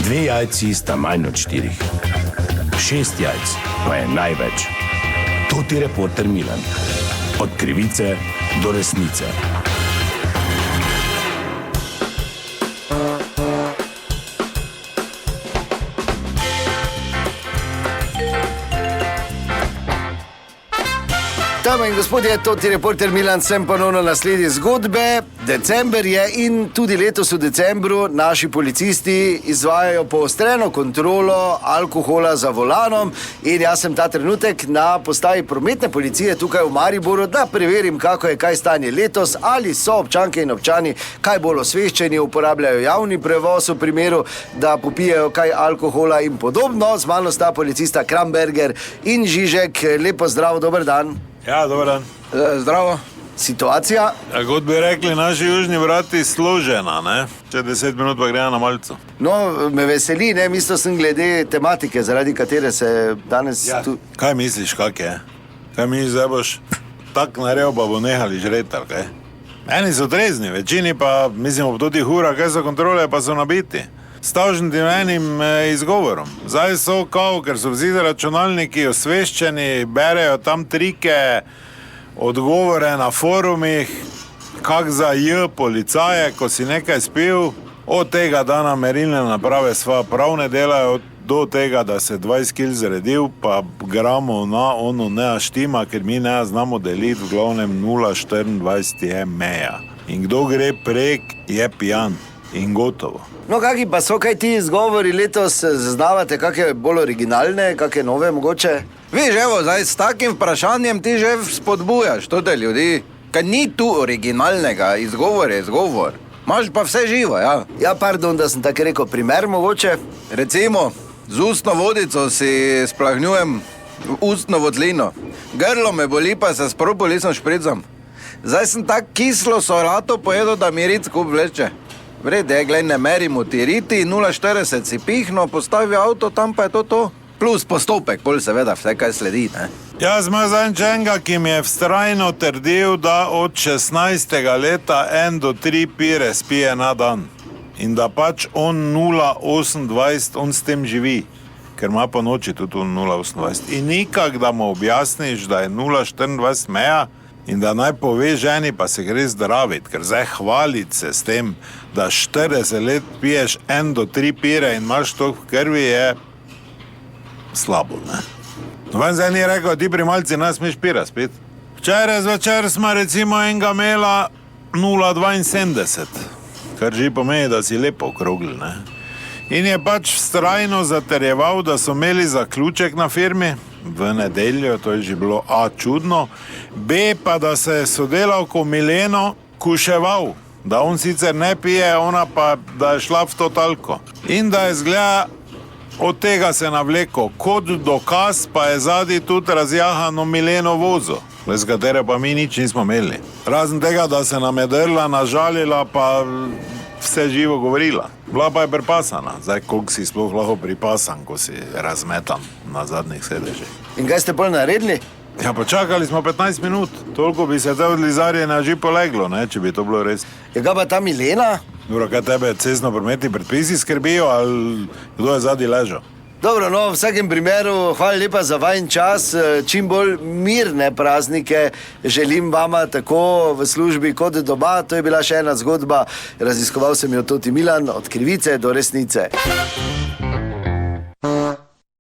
2 jajci sta manj od 4. 6 jajc pa je največ. To ti reporter Milan. Od krivice do resnice. Dame in gospodje, to ti reporter Milan, sem ponovno na sledi zgodbe. December je in tudi letos v decembru naši policisti izvajajo poostreno kontrolo alkohola za volanom in jaz sem ta trenutek na postaji prometne policije tukaj v Mariboru, da preverim, kako je kaj stanje letos, ali so občanke in občani kaj bolj osveščeni, uporabljajo javni prevoz v primeru, da popijejo kaj alkohola in podobno. Z mano sta policista Kramberger in Žižek. Lepo zdrav, dober dan. Ja, dober dan. Zdravo. Situacija? Ja, kot bi rekli naši južni vrati, složena, ne? Če 10 minut pa grejo na malco. No, me veseli, ne? Mislil sem glede tematike, zaradi katere se danes tu... Kaj misliš, kak je? Kaj misliš, da boš tak naredil, pa bo nehali žreti, ali kaj? Eni so trezni, večini pa, mislim, ob totih urah, kaj so kontrole, pa so nabiti. Stavžnim enim izgovorom. Zdaj so kao, ker so vsi računalniki osveščeni, berejo tam trike, odgovore na forumih, kak za J policaje, ko si nekaj spil, od tega, da na merilne naprave sva prav ne delajo, do tega, da se 20 kil zredil, pa gramo na ono ne štima, ker mi ne znamo deliti, v glavnem 0,24 je meja. In kdo gre prek, je pijan. In gotovo. No, kaki pa so kaj ti izgovori letos, zaznavate kakšne bolj originalne, kakšne nove mogoče? Viš, evo, zdaj s takim vprašanjem ti že spodbujaš tote ljudi. Kaj ni tu originalnega, izgovor je izgovor. Imaš pa vse živo, ja. Ja, pardon, da sem tako rekel, primer mogoče. Recimo, z ustno vodico si splahnjujem ustno votlino. Grlo me boli, pa se s propolisom špricam. Zdaj sem tak kislo solato pojedel, da mi rit skup vleče. Vrede, glej, ne merimo ti riti, 0,40 si pihno, postavi avto, tam pa je to. Plus postopek, bolj seveda vse kaj sledi, ne? Jaz imam zančenga, ki mi je vztrajno trdil, da od 16. leta 1 do 3 pire spije na dan. In da pač on 0,28, on s tem živi. Ker ima po noči tudi 0,28. In nikak, da mu objasniš, da je 0,24 meja, in da naj pove ženi, pa se gre zdraviti, ker zdaj hvaliti se s tem, da 40 let piješ 1 do 3 pire in imaš to v krvi, je slabo, ne? Noben zdaj ni rekel, ti pri malci ne smeš pira spet. Včeraj zvečer smo recimo enega imela 0,72, kar že pomeni, da si lepo okrogli, ne? In je pač vztrajno zaterjeval, da so imeli zaključek na firmi, v nedeljo, to je že bilo A čudno, B pa, da se je sodelavko Mileno kuševal, da on sicer ne pije, ona pa, da je šla v totalko. In da je zgleda, od tega se navleko, kot dokaz pa je zadnji tudi razjahano Mileno vozo, z katere pa mi nič nismo imeli. Razen tega, da se nam je drla, nažalila, pa vse živo govorila. Bila pa je pripasana. Zdaj, koliko si sploh lahko pripasan, ko si razmetan na zadnjih sedežih. In kaj ste bolj naredili? Ja, pa čakali smo 15 minut. Toliko bi se te od Lizarjena že poleglo, ne, če bi to bilo res. Je ga pa ta Milena? Dobro, kaj tebe cestno-prometni predpisi skrbijo, ali kdo je zadnji ležal? Dobro, no, v vsakem primeru, hvala lepa za vajen čas, čim bolj mirne praznike želim vama tako v službi kot doma. To je bila še ena zgodba, raziskoval sem jo Toti Milan, od krivice do resnice.